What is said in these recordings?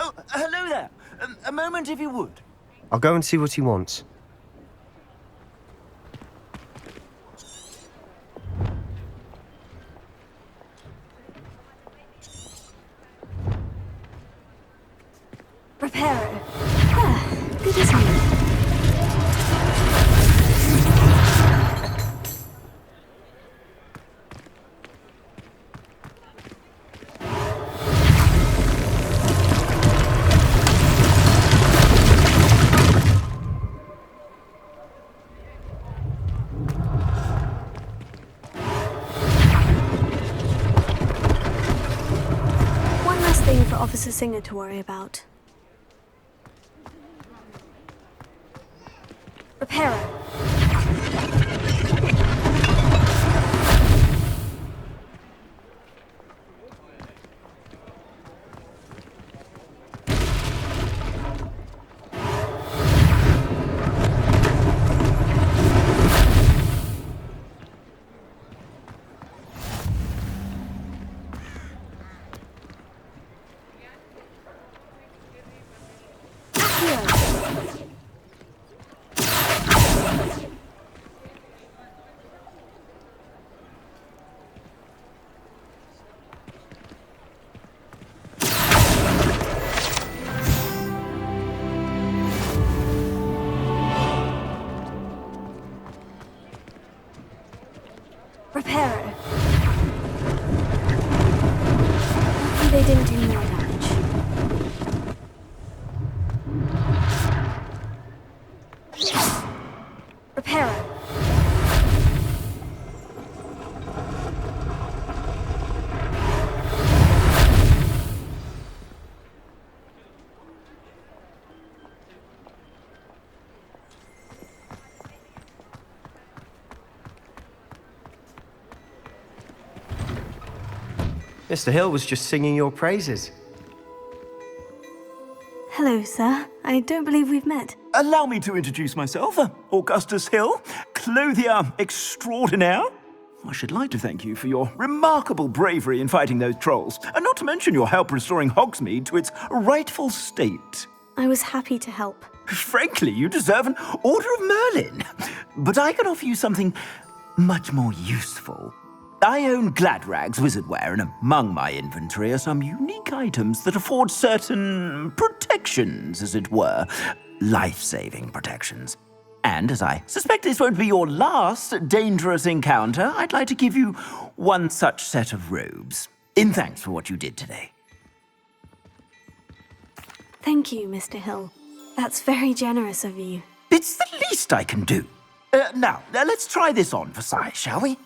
Oh, hello there. A moment if you would. I'll go and see what he wants. Reparo. Ah, good as new. Thing for Officer Singer to worry about. Reparo. Reparo. Lucky they didn't do more damage. Reparo. Mr. Hill was just singing your praises. Hello, sir. I don't believe we've met. Allow me to introduce myself, Augustus Hill, clothier extraordinaire. I should like to thank you for your remarkable bravery in fighting those trolls, and not to mention your help restoring Hogsmeade to its rightful state. I was happy to help. Frankly, you deserve an Order of Merlin. But I can offer you something much more useful. I own Gladrag's wizardware, and among my inventory are some unique items that afford certain protections, as it were. Life-saving protections. And as I suspect this won't be your last dangerous encounter, I'd like to give you one such set of robes, in thanks for what you did today. Thank you, Mr. Hill. That's very generous of you. It's the least I can do. Now, let's try this on for size, shall we?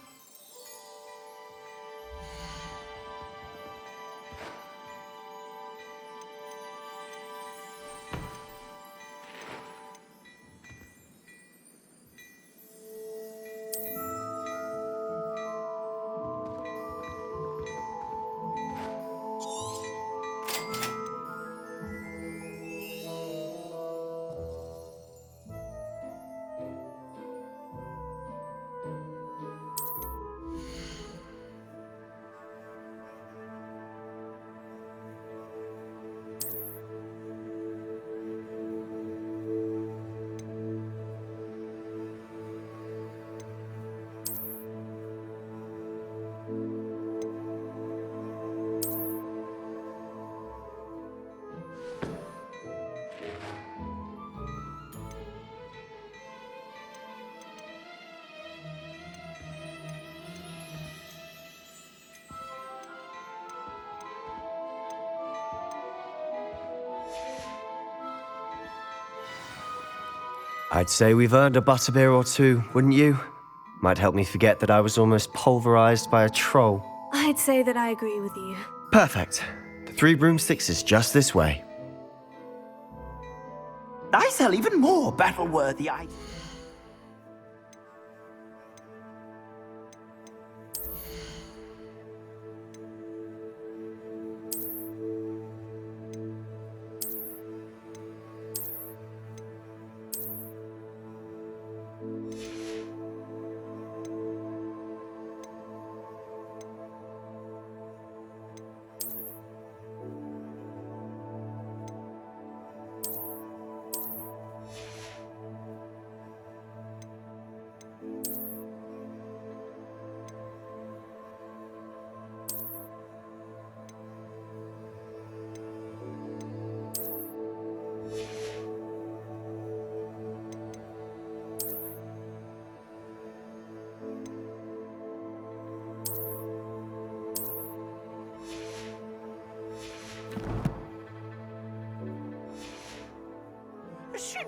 I'd say we've earned a butterbeer or two, wouldn't you? Might help me forget that I was almost pulverized by a troll. I'd say that I agree with you. Perfect. The 3 broomsticks is just this way. I sell even more battle-worthy items.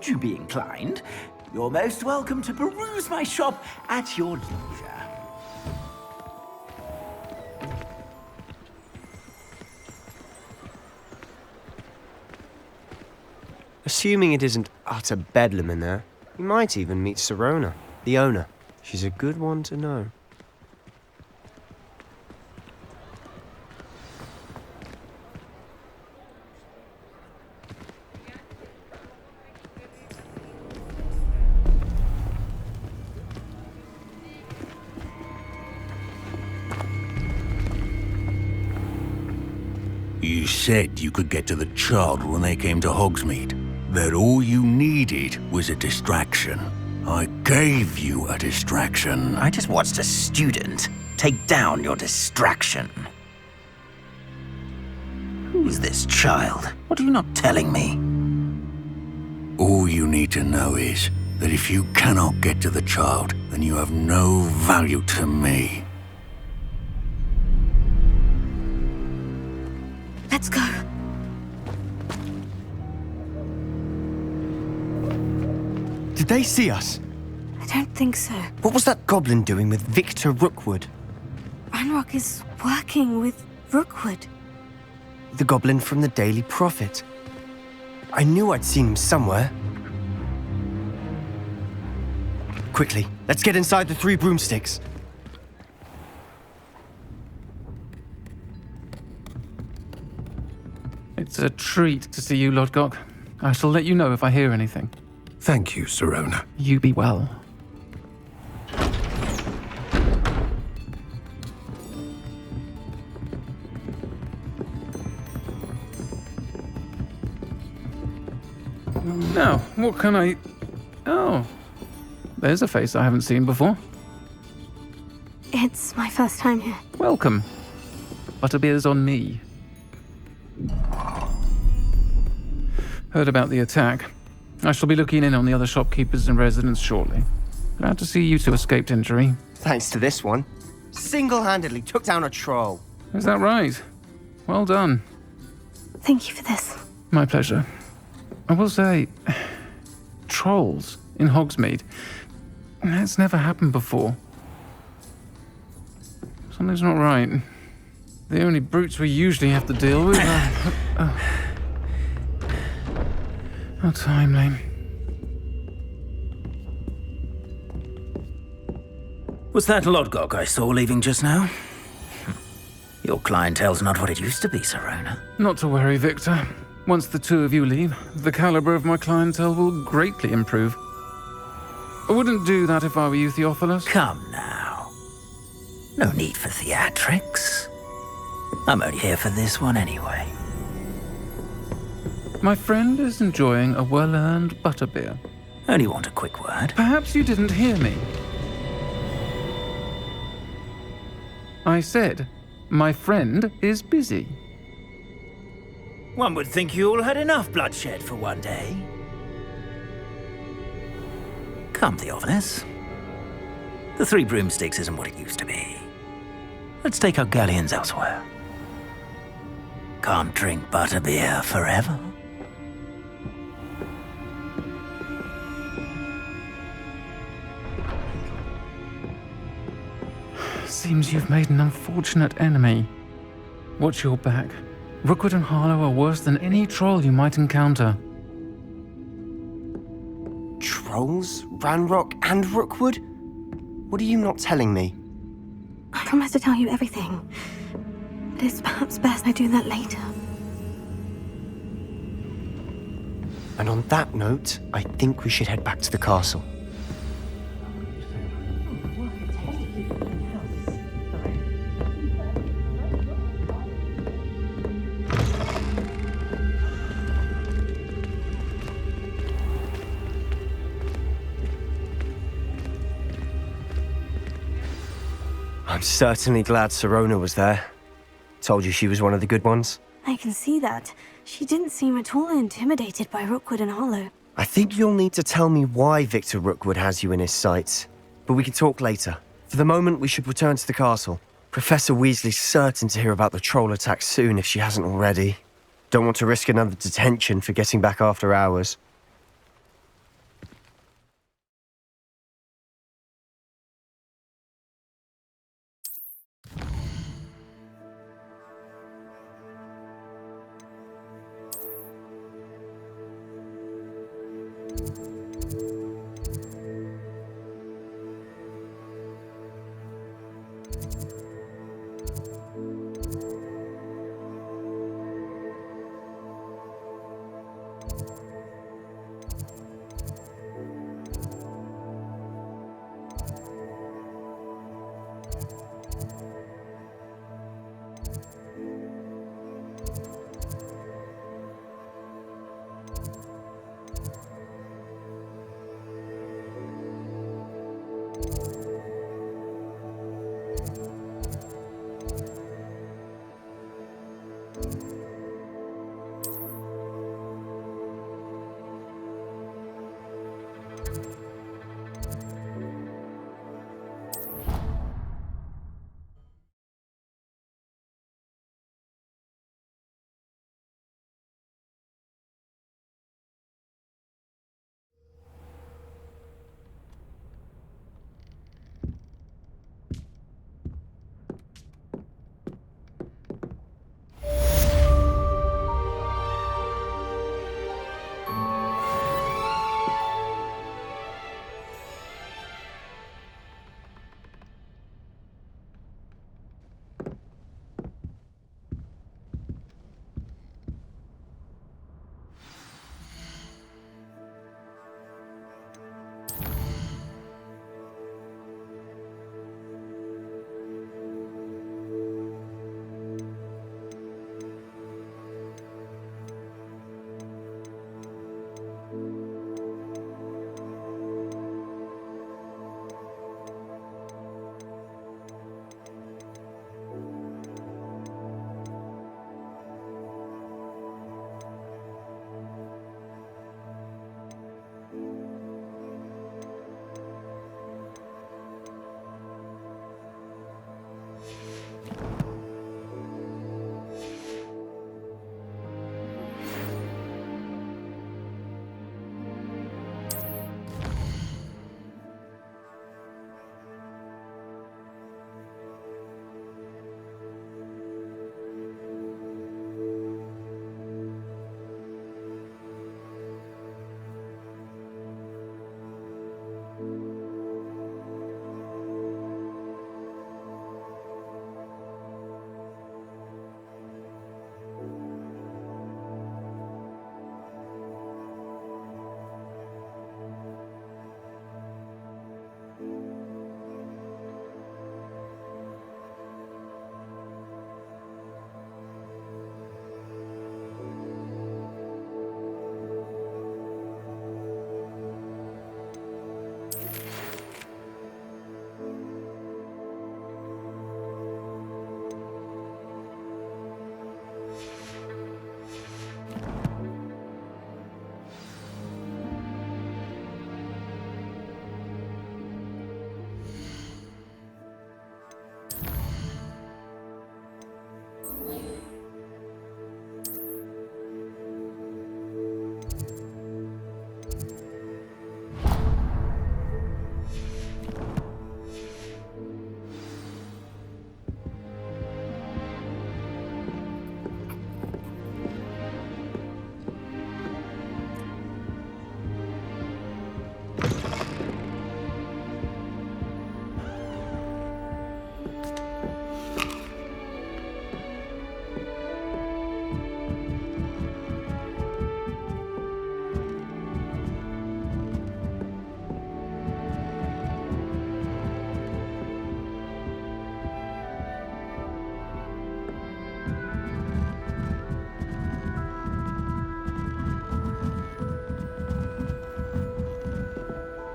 you be inclined, you're most welcome to peruse my shop at your leisure. Assuming it isn't utter bedlam in there, you might even meet Sirona, the owner. She's a good one to know. You said you could get to the child when they came to Hogsmeade. That all you needed was a distraction. I gave you a distraction. I just watched a student take down your distraction. Who's this child? What are you not telling me? All you need to know is that if you cannot get to the child, then you have no value to me. Let's go. Did they see us? I don't think so. What was that goblin doing with Victor Rookwood? Ranrock is working with Rookwood. The goblin from the Daily Prophet. I knew I'd seen him somewhere. Quickly, let's get inside the 3 broomsticks. It's a treat to see you, Lodgok. I shall let you know if I hear anything. Thank you, Sirona. You be well. Now, what can I... Oh, there's a face I haven't seen before. It's my first time here. Welcome. Butterbeer's on me. Heard about the attack. I shall be looking in on the other shopkeepers and residents shortly. Glad to see you two escaped injury. Thanks to this one. Single-handedly took down a troll. Is that right? Well done. Thank you for this. My pleasure. I will say, trolls in Hogsmeade. That's never happened before. Something's not right. The only brutes we usually have to deal with are... How timely. Was that Lodgok I saw leaving just now? Your clientele's not what it used to be, Sirona. Not to worry, Victor. Once the two of you leave, the caliber of my clientele will greatly improve. I wouldn't do that if I were you, Theophilus. Come now. No need for theatrics. I'm only here for this one anyway. My friend is enjoying a well-earned butterbeer. Only want a quick word. Perhaps you didn't hear me. I said, my friend is busy. One would think you all had enough bloodshed for one day. Come, Theophilus. The 3 broomsticks isn't what it used to be. Let's take our galleons elsewhere. Can't drink butterbeer forever. Seems you've made an unfortunate enemy. Watch your back. Rookwood and Harlow are worse than any troll you might encounter. Trolls? Ranrock and Rookwood? What are you not telling me? I promise to tell you everything. But it's perhaps best I do that later. And on that note, I think we should head back to the castle. I'm certainly glad Sirona was there. Told you she was one of the good ones. I can see that. She didn't seem at all intimidated by Rookwood and Harlow. I think you'll need to tell me why Victor Rookwood has you in his sights. But we can talk later. For the moment, we should return to the castle. Professor Weasley's certain to hear about the troll attack soon if she hasn't already. Don't want to risk another detention for getting back after hours.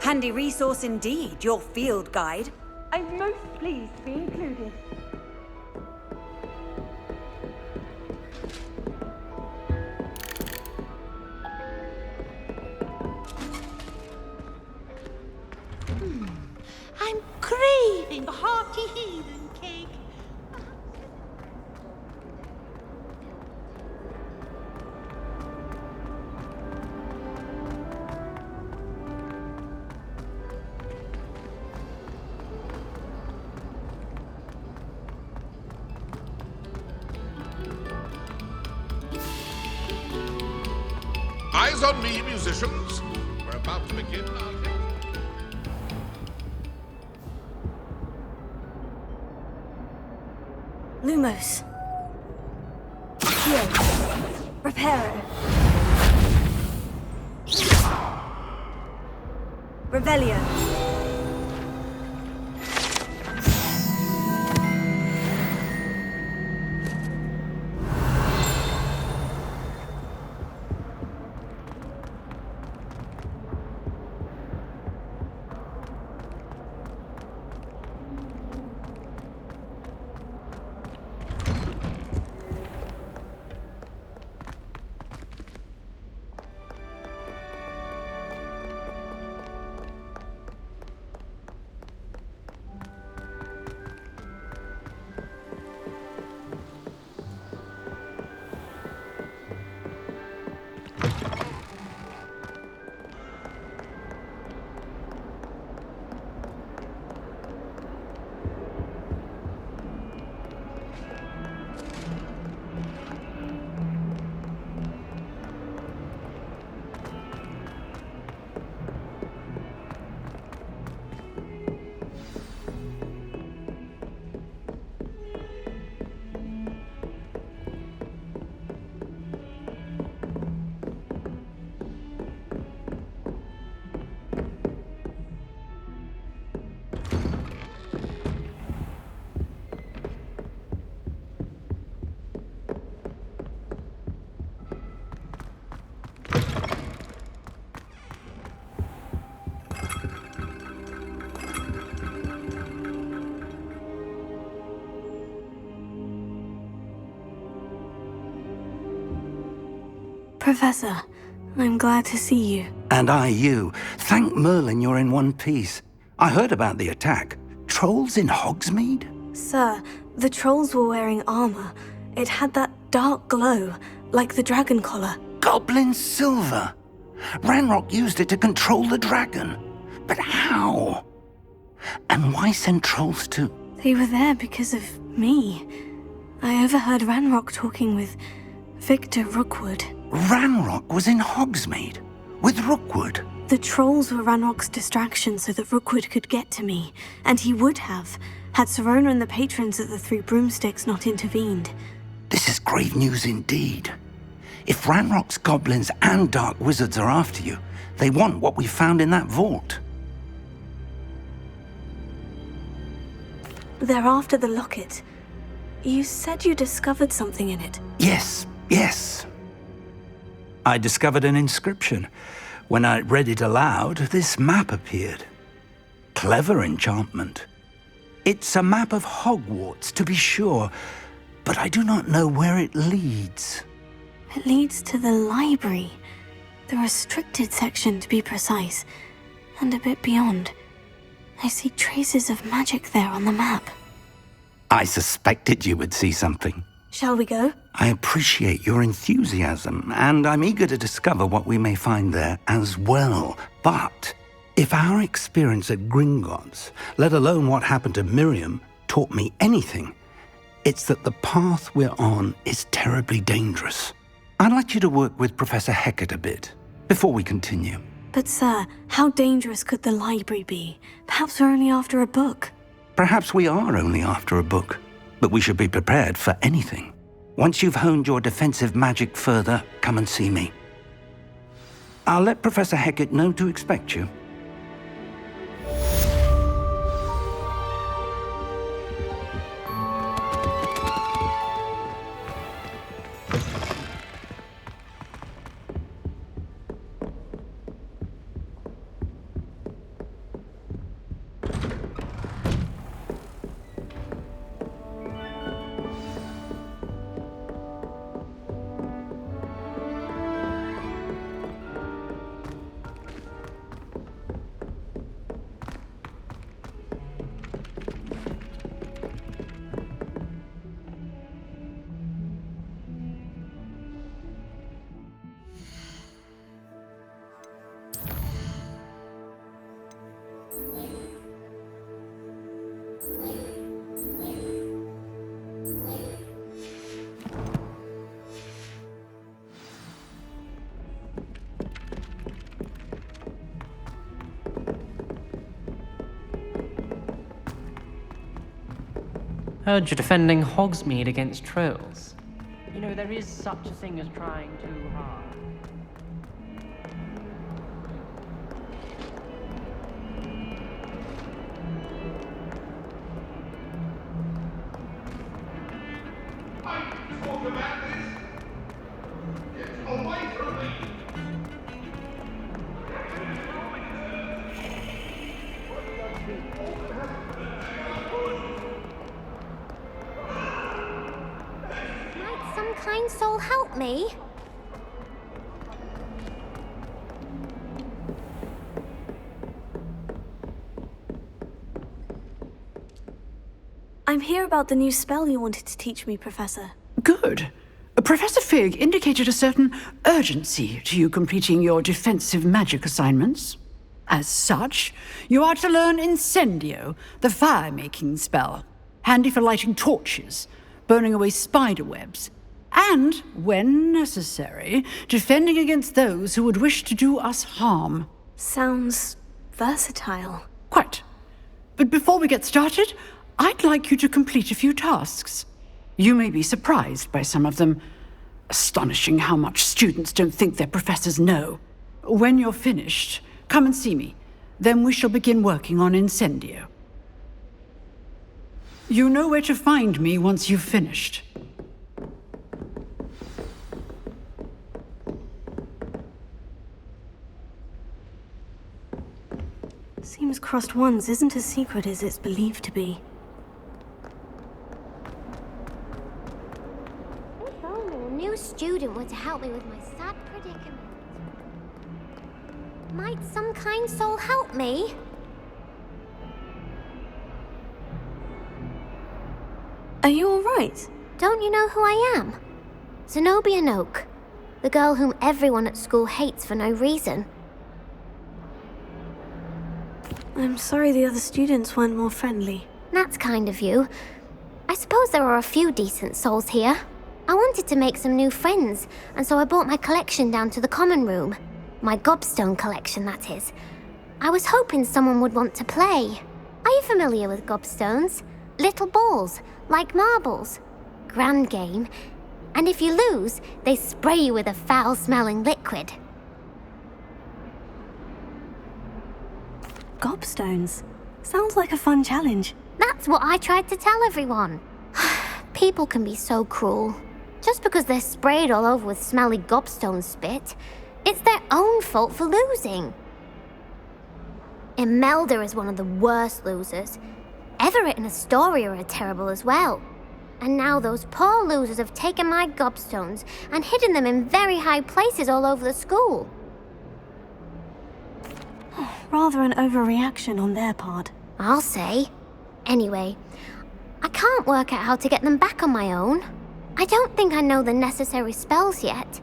Handy resource indeed, your field guide. I'm most pleased to be included. I'm craving a hearty heathen cake. Eyes on me, musicians. We're about to begin our Lumos. Here. Reparo. Revelio. Professor, I'm glad to see you. And I you. Thank Merlin you're in one piece. I heard about the attack. Trolls in Hogsmeade? Sir, the trolls were wearing armor. It had that dark glow, like the dragon collar. Goblin silver. Ranrock used it to control the dragon. But how? And why send trolls to... They were there because of me. I overheard Ranrock talking with Victor Rookwood. Ranrock was in Hogsmeade? With Rookwood? The trolls were Ranrock's distraction so that Rookwood could get to me. And he would have, had Serona and the patrons at the Three Broomsticks not intervened. This is grave news indeed. If Ranrock's goblins and dark wizards are after you, they want what we found in that vault. They're after the locket. You said you discovered something in it. Yes. I discovered an inscription. When I read it aloud, this map appeared. Clever enchantment. It's a map of Hogwarts, to be sure, but I do not know where it leads. It leads to the library. The restricted section, to be precise. And a bit beyond. I see traces of magic there on the map. I suspected you would see something. Shall we go? I appreciate your enthusiasm, and I'm eager to discover what we may find there as well. But if our experience at Gringotts, let alone what happened to Miriam, taught me anything, it's that the path we're on is terribly dangerous. I'd like you to work with Professor Hecat a bit, before we continue. But sir, how dangerous could the library be? Perhaps we're only after a book. Perhaps we are only after a book, but we should be prepared for anything. Once you've honed your defensive magic further, come and see me. I'll let Professor Hecat know to expect you. Heard you're defending Hogsmeade against trolls. You know, there is such a thing as trying too hard. Might some kind soul help me? I'm here about the new spell you wanted to teach me, Professor. Good. Professor Fig indicated a certain urgency to you completing your defensive magic assignments. As such, you are to learn Incendio, the fire-making spell, handy for lighting torches, burning away spider webs, and, when necessary, defending against those who would wish to do us harm. Sounds versatile. Quite. But before we get started, I'd like you to complete a few tasks. You may be surprised by some of them. Astonishing how much students don't think their professors know. When you're finished, come and see me. Then we shall begin working on Incendio. You know where to find me once you've finished. Seems crossed wands isn't as secret as it's believed to be. If only a new student were to help me with my sad predicament. Might some kind soul help me? Are you alright? Don't you know who I am? Zenobia Noak, the girl whom everyone at school hates for no reason. I'm sorry the other students weren't more friendly. That's kind of you. I suppose there are a few decent souls here. I wanted to make some new friends, and so I brought my collection down to the common room. My gobstone collection, that is. I was hoping someone would want to play. Are you familiar with gobstones? Little balls, like marbles. Grand game. And if you lose, they spray you with a foul-smelling liquid. Gobstones. Sounds like a fun challenge. That's what I tried to tell everyone. People can be so cruel. Just because they're sprayed all over with smelly gobstone spit, it's their own fault for losing. Imelda is one of the worst losers. Everett and Astoria are terrible as well. And now those poor losers have taken my gobstones and hidden them in very high places all over the school. Rather an overreaction on their part. I'll say. Anyway, I can't work out how to get them back on my own. I don't think I know the necessary spells yet.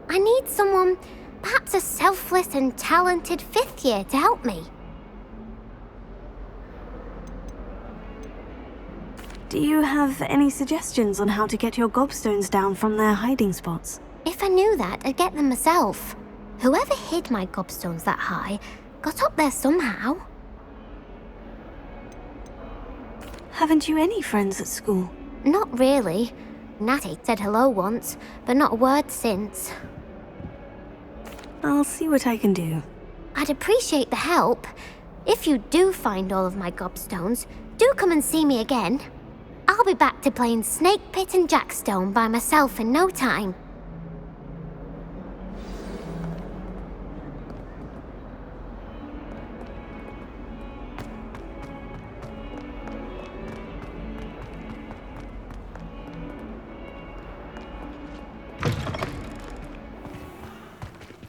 I need someone, perhaps a selfless and talented fifth year to help me. Do you have any suggestions on how to get your gobstones down from their hiding spots? If I knew that, I'd get them myself. Whoever hid my gobstones that high got up there somehow. Haven't you any friends at school? Not really. Natty said hello once, but not a word since. I'll see what I can do. I'd appreciate the help. If you do find all of my gobstones, do come and see me again. I'll be back to playing Snake Pit and Jackstone by myself in no time.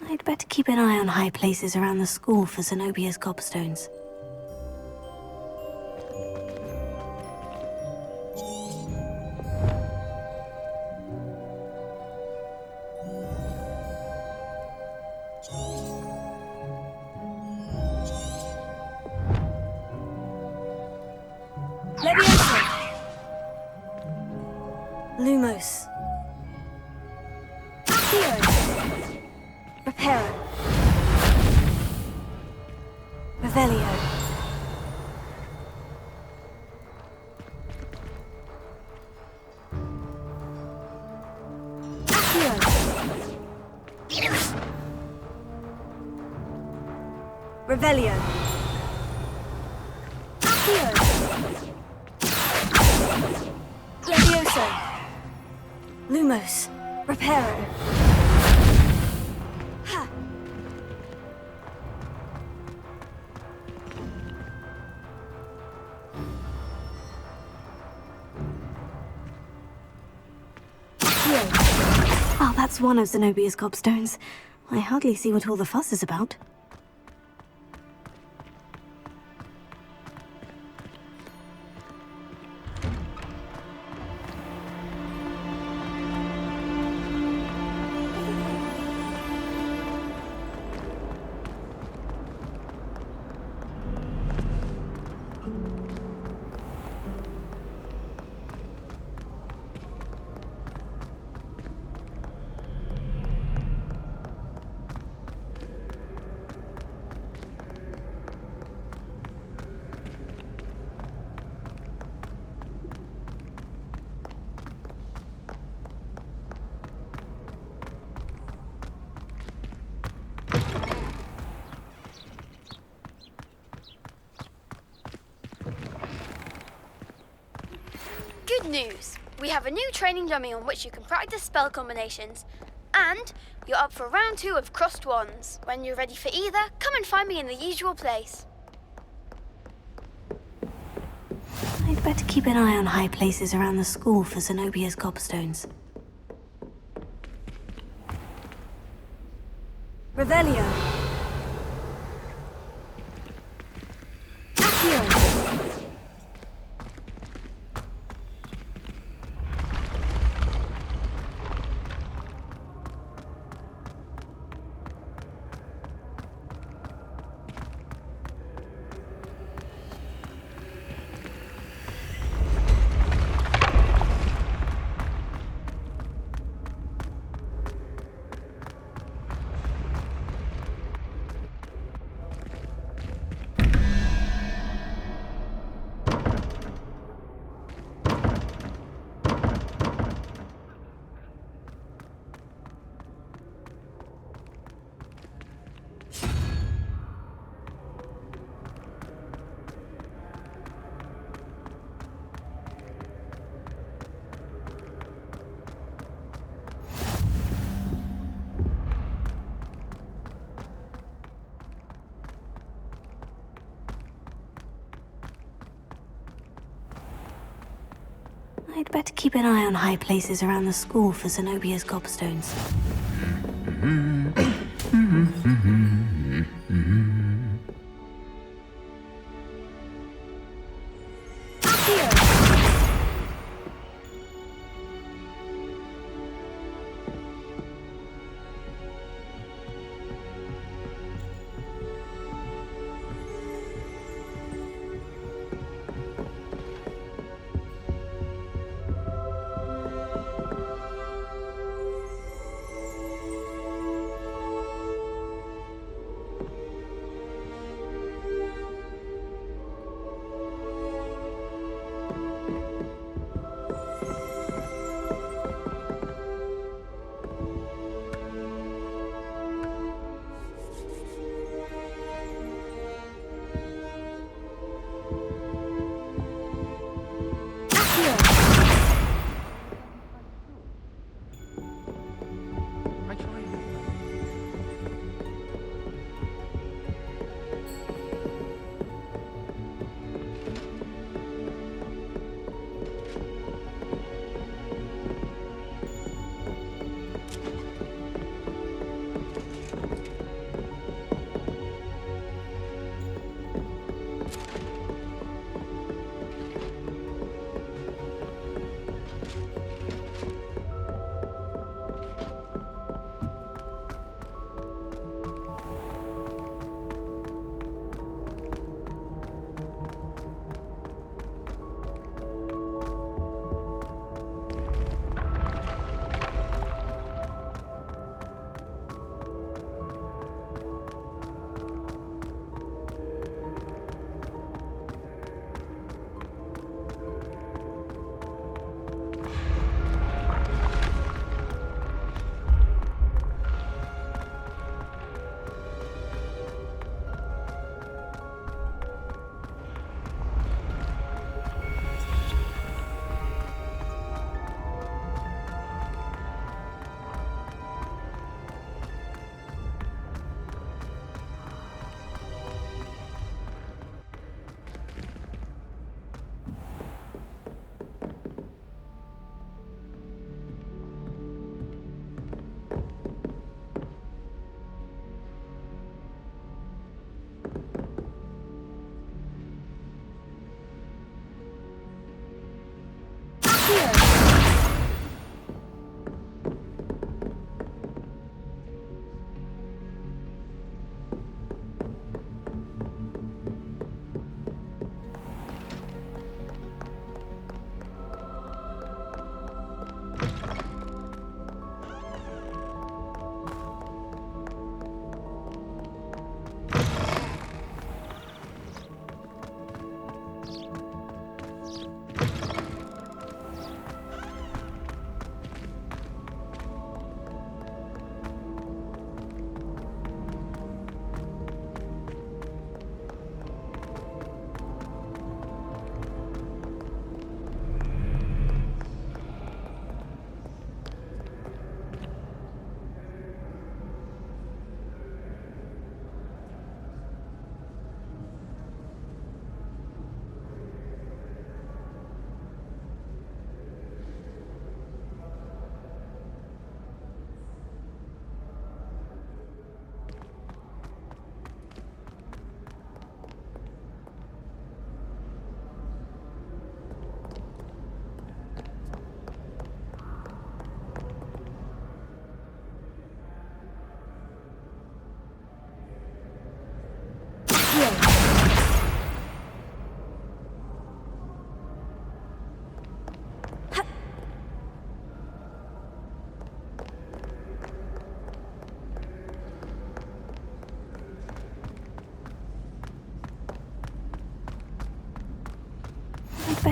I'd better keep an eye on high places around the school for Zenobia's gobstones. Leviosa! Lumos. Theo. Reparo. Revelio. Revelio. Levioso. Lumos. Reparo. Ha. Well, that's one of Zenobia's gobstones. I hardly see what all the fuss is about. Good news! We have a new training dummy on which you can practice spell combinations. And you're up for round 2 of Crossed Wands. When you're ready for either, come and find me in the usual place. I'd better keep an eye on high places around the school for Zenobia's gobstones. Revelio. I'd better keep an eye on high places around the school for Zenobia's gobstones.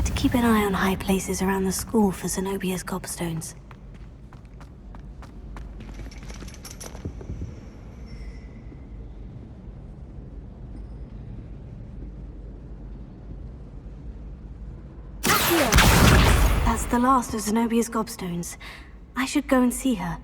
better keep an eye on high places around the school for Zenobia's gobstones. That's the last of Zenobia's gobstones. I should go and see her.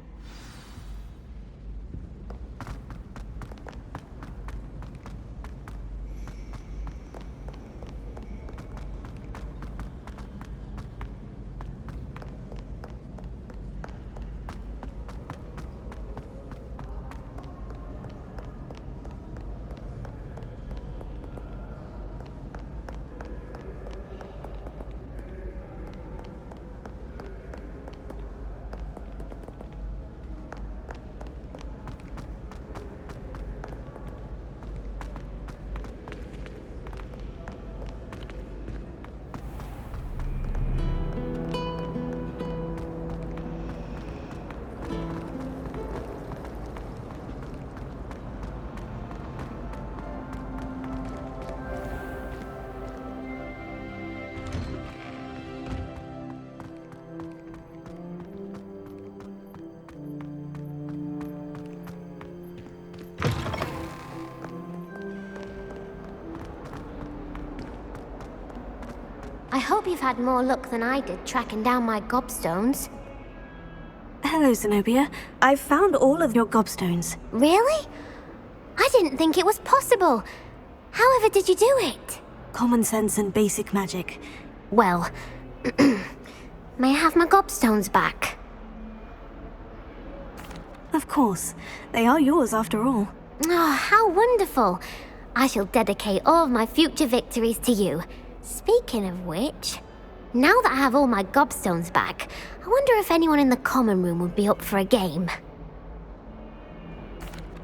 I hope you've had more luck than I did tracking down my gobstones. Hello, Zenobia. I've found all of your gobstones. Really? I didn't think it was possible. However did you do it? Common sense and basic magic. Well, may I have my gobstones back? Of course. They are yours after all. Oh, how wonderful. I shall dedicate all of my future victories to you. Speaking of which, now that I have all my gobstones back, I wonder if anyone in the common room would be up for a game.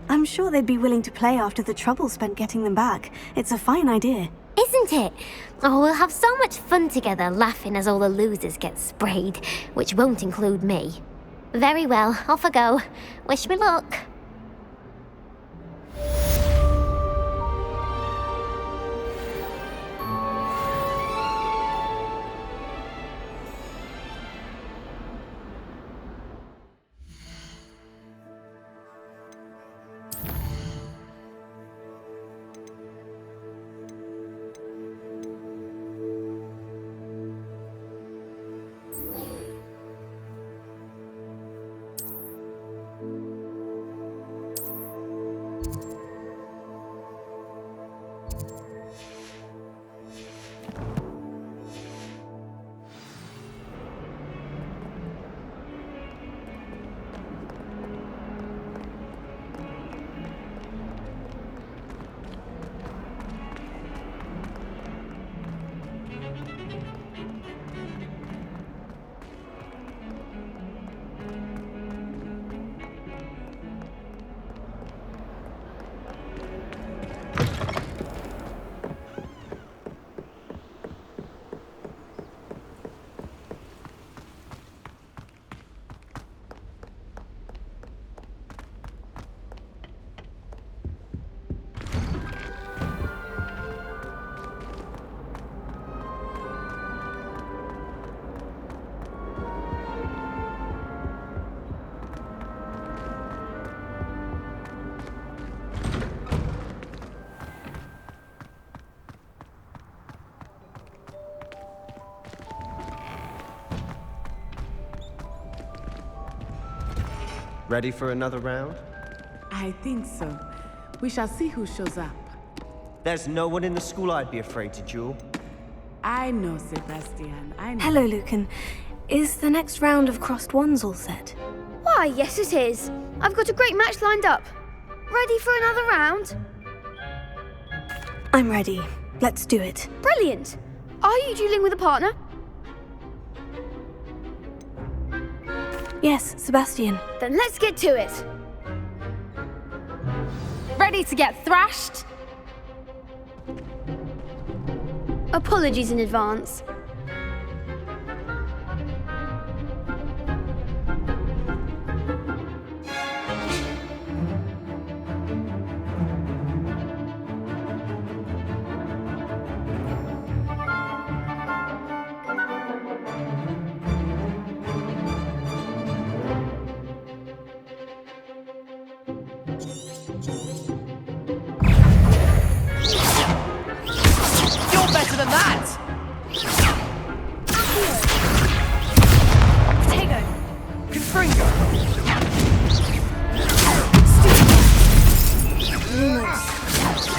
I'm sure they'd be willing to play after the trouble spent getting them back. It's a fine idea. Isn't it? Oh, we'll have so much fun together laughing as all the losers get sprayed, which won't include me. Very well, off I go. Wish me luck. Ready for another round? I think so. We shall see who shows up. There's no one in the school I'd be afraid to duel. I know, Sebastian. I know. Hello, Lucan. Is the next round of crossed wands all set? Why, yes it is. I've got a great match lined up. Ready for another round? I'm ready. Let's do it. Brilliant. Are you dueling with a partner? Yes, Sebastian. Then let's get to it. Ready to get thrashed? Apologies in advance.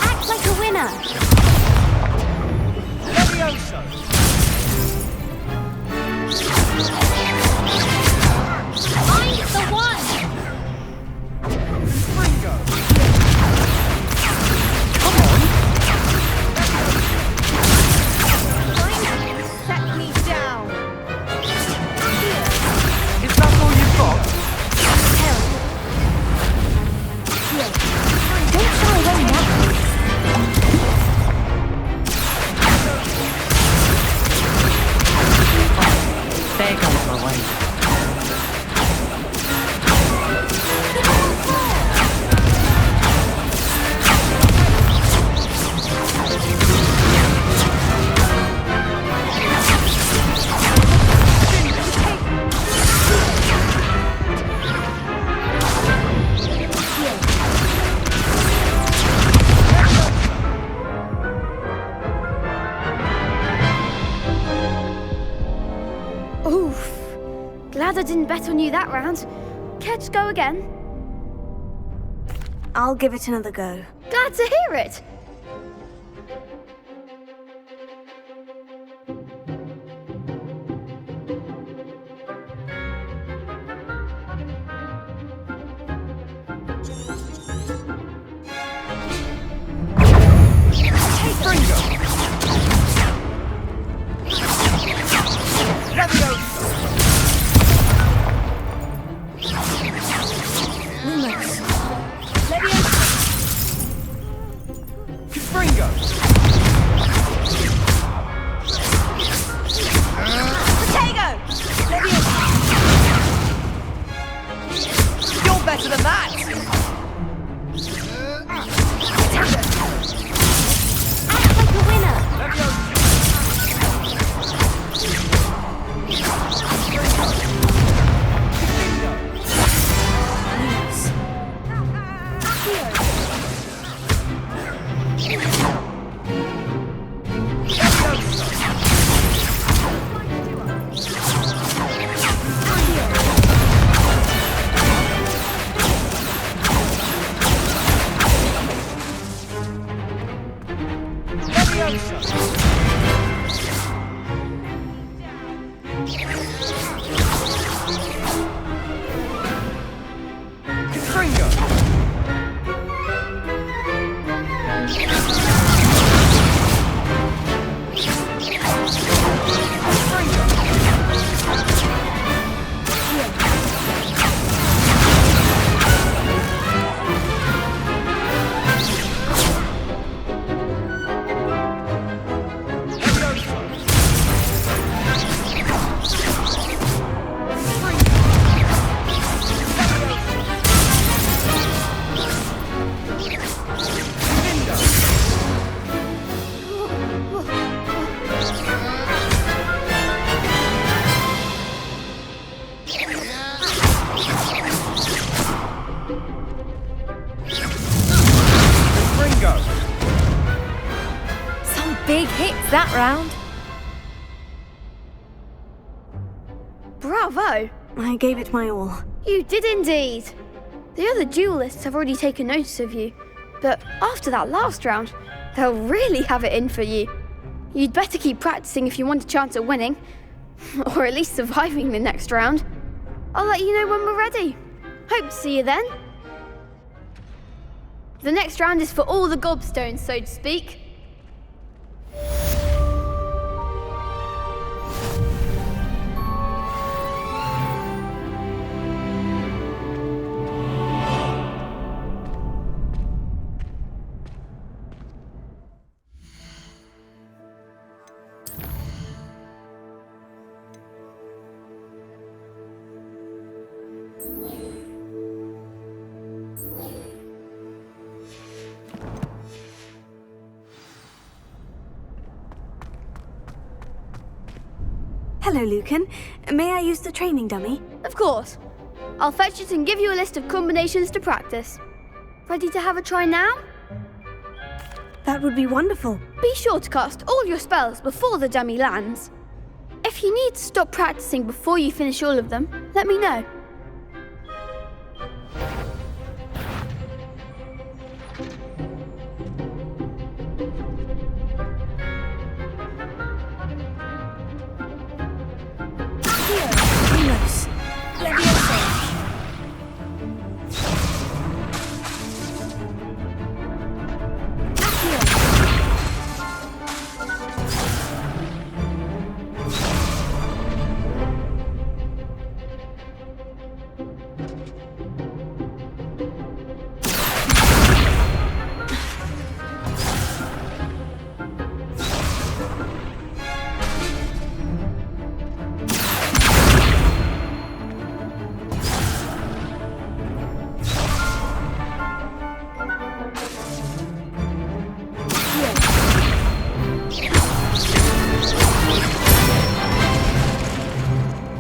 Act like a winner! Find the one! Set me down. Is that all you've got? Don't shy away now. There goes my way. Oof. Glad I didn't bet on you that round. Care to go again? I'll give it another go. Glad to hear it. You're better than that! Act like a winner! Big hits that round. Bravo! I gave it my all. You did indeed. The other duelists have already taken notice of you, but after that last round, they'll really have it in for you. You'd better keep practicing if you want a chance at winning, or at least surviving the next round. I'll let you know when we're ready. Hope to see you then. The next round is for all the gobstones, so to speak. Hello, Lucan. May I use the training dummy? Of course. I'll fetch it and give you a list of combinations to practice. Ready to have a try now? That would be wonderful. Be sure to cast all your spells before the dummy lands. If you need to stop practicing before you finish all of them, let me know.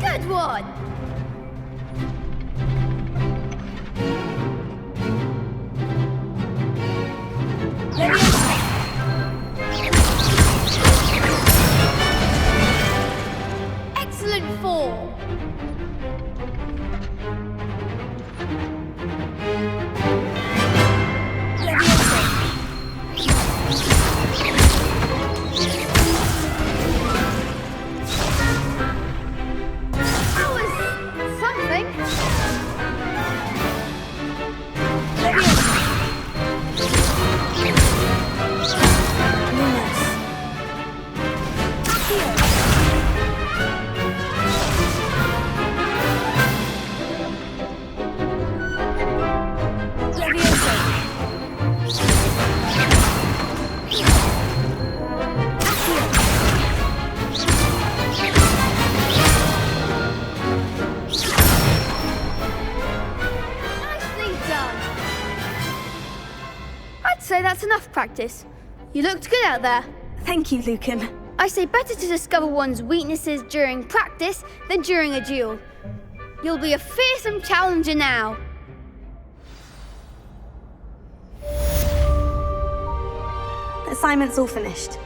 Good one! Excellent form! That was something. Nicely done. I'd say that's enough practice. You looked good out there. Thank you, Lucan. I say better to discover one's weaknesses during practice than during a duel. You'll be a fearsome challenger now. Assignment's all finished.